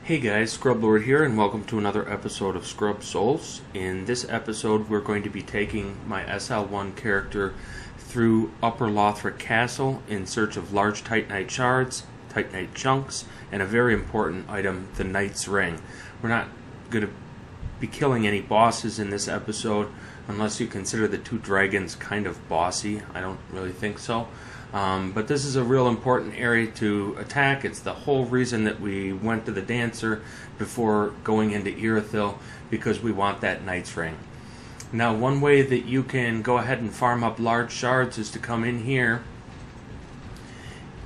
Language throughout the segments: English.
Hey guys, Scrub Lord here, and welcome to another episode of Scrub Souls. In this episode, we're going to be taking my SL1 character through Upper Lothric Castle in search of large Titanite shards, Titanite chunks, and a very important item, the Knight's Ring. We're not going to be killing any bosses in this episode, unless you consider the two dragons kind of bossy. I don't really think so. But this is a real important area to attack. It's the whole reason that we went to the Dancer before going into Irithyll, because we want that Knight's Ring. Now, one way that you can go ahead and farm up large shards is to come in here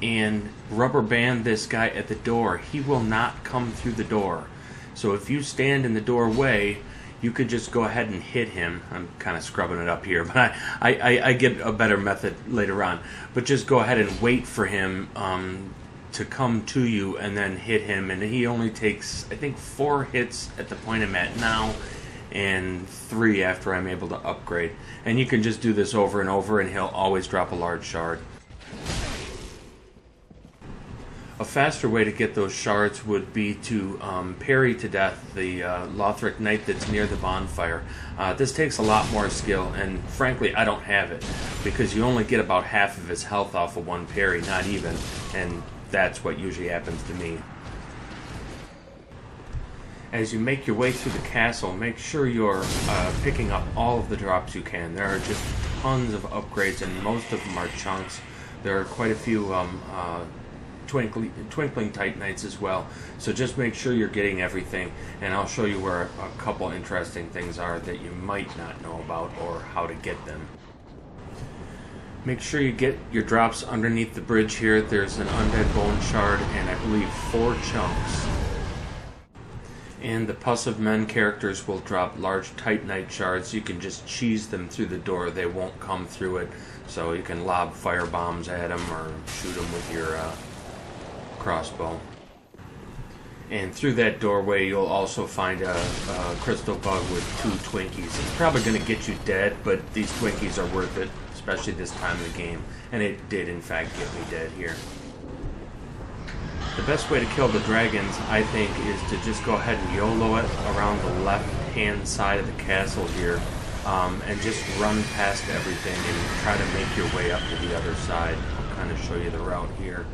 and rubber band this guy at the door. He will not come through the door. So if you stand in the doorway, you could just go ahead and hit him. I'm kind of scrubbing it up here, but I get a better method later on. But just go ahead and wait for him to come to you and then hit him. And he only takes, I think, 4 hits at the point I'm at now and 3 after I'm able to upgrade. And you can just do this over and over and he'll always drop a large shard. A faster way to get those shards would be to parry to death the Lothric Knight that's near the bonfire. This takes a lot more skill, and frankly I don't have it, because you only get about half of his health off of one parry, not even, and that's what usually happens to me. As you make your way through the castle, make sure you're picking up all of the drops you can. There are just tons of upgrades, and most of them are chunks. There are quite a few twinkling Titanites as well, so just make sure you're getting everything, and I'll show you where a couple interesting things are that you might not know about or how to get them. Make sure you get your drops underneath the bridge here. There's an undead bone shard and I believe 4 chunks. And the Pus of Men characters will drop large Titanite shards. You can just cheese them through the door. They won't come through it, so you can lob fire bombs at them or shoot them with your crossbow. And through that doorway you'll also find a crystal bug with 2 Twinkies. It's probably going to get you dead, but these Twinkies are worth it, especially this time of the game. And it did in fact get me dead here. The best way to kill the dragons, I think, is to just go ahead and YOLO it around the left hand side of the castle here, and just run past everything and try to make your way up to the other side. I'll kind of show you the route here.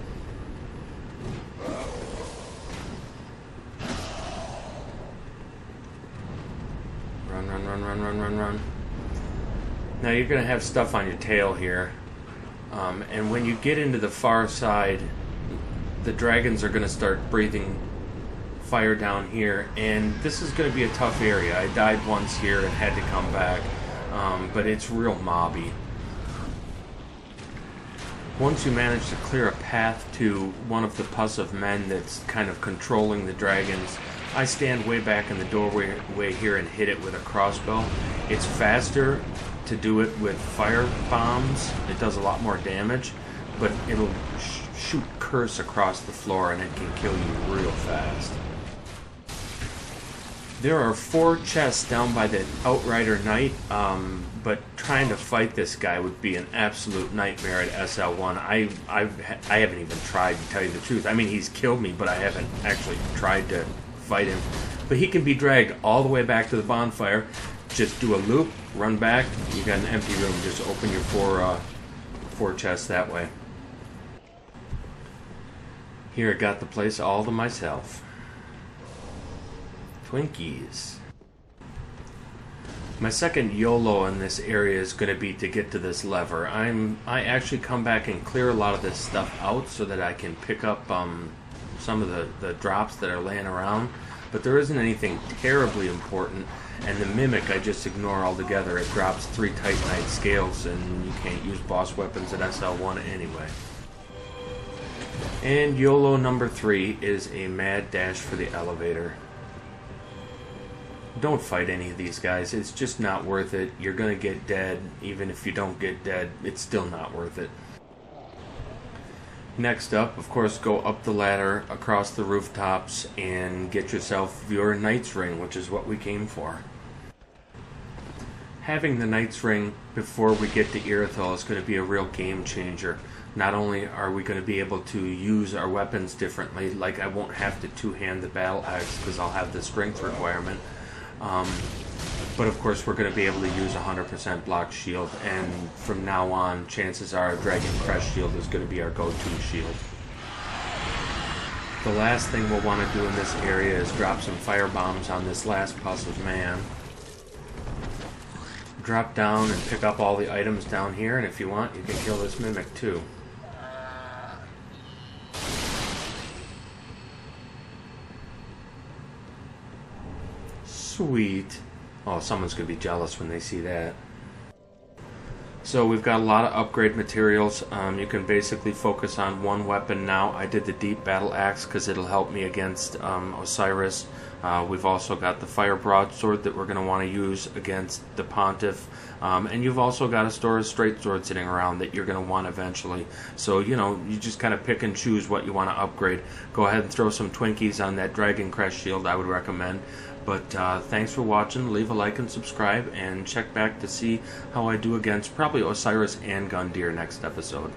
Run. Now you're going to have stuff on your tail here, and when you get into the far side, the dragons are going to start breathing fire down here, and this is going to be a tough area. I died once here and had to come back, but it's real mobby. Once you manage to clear a path to one of the Pus of Men that's kind of controlling the dragons, I stand way back in the doorway here and hit it with a crossbow. It's faster to do it with fire bombs. It does a lot more damage, but it'll shoot curse across the floor and it can kill you real fast. There are 4 chests down by the Outrider Knight, but trying to fight this guy would be an absolute nightmare at SL1. I haven't even tried, to tell you the truth. I mean, he's killed me, but I haven't actually tried to fight him. But he can be dragged all the way back to the bonfire. Just do a loop, run back, you got an empty room. Just open your 4 chests that way. Here, I got the place all to myself. Twinkies. My second YOLO in this area is going to be to get to this lever. I actually come back and clear a lot of this stuff out so that I can pick up some of the drops that are laying around, but there isn't anything terribly important. And the Mimic I just ignore altogether. It drops 3 Titanite scales, and you can't use boss weapons at SL1 anyway. And YOLO number 3 is a mad dash for the elevator. Don't fight any of these guys. It's just not worth it. You're gonna get dead. Even if you don't get dead, it's still not worth it. Next up, of course, go up the ladder across the rooftops and get yourself your Knight's Ring, which is what we came for. Having the Knight's Ring before we get to Irithyll is going to be a real game changer. Not only are we going to be able to use our weapons differently, like I won't have to two-hand the battle axe because I'll have the strength requirement, but of course we're going to be able to use 100% block shield, and from now on chances are Dragon Crest shield is going to be our go-to shield. The last thing we'll want to do in this area is drop some fire bombs on this last puzzled man. Drop down and pick up all the items down here, and if you want you can kill this mimic too. Sweet. Oh, someone's going to be jealous when they see that. So we've got a lot of upgrade materials. You can basically focus on one weapon now. I did the deep battle axe because it'll help me against Osiris. We've also got the fire broadsword that we're going to want to use against the Pontiff. And you've also got a store of straight sword sitting around that you're going to want eventually. So, you know, you just kind of pick and choose what you want to upgrade. Go ahead and throw some Twinkies on that Dragon Crest shield, I would recommend. But thanks for watching. Leave a like and subscribe, and check back to see how I do against probably Osiris and Gundyr next episode.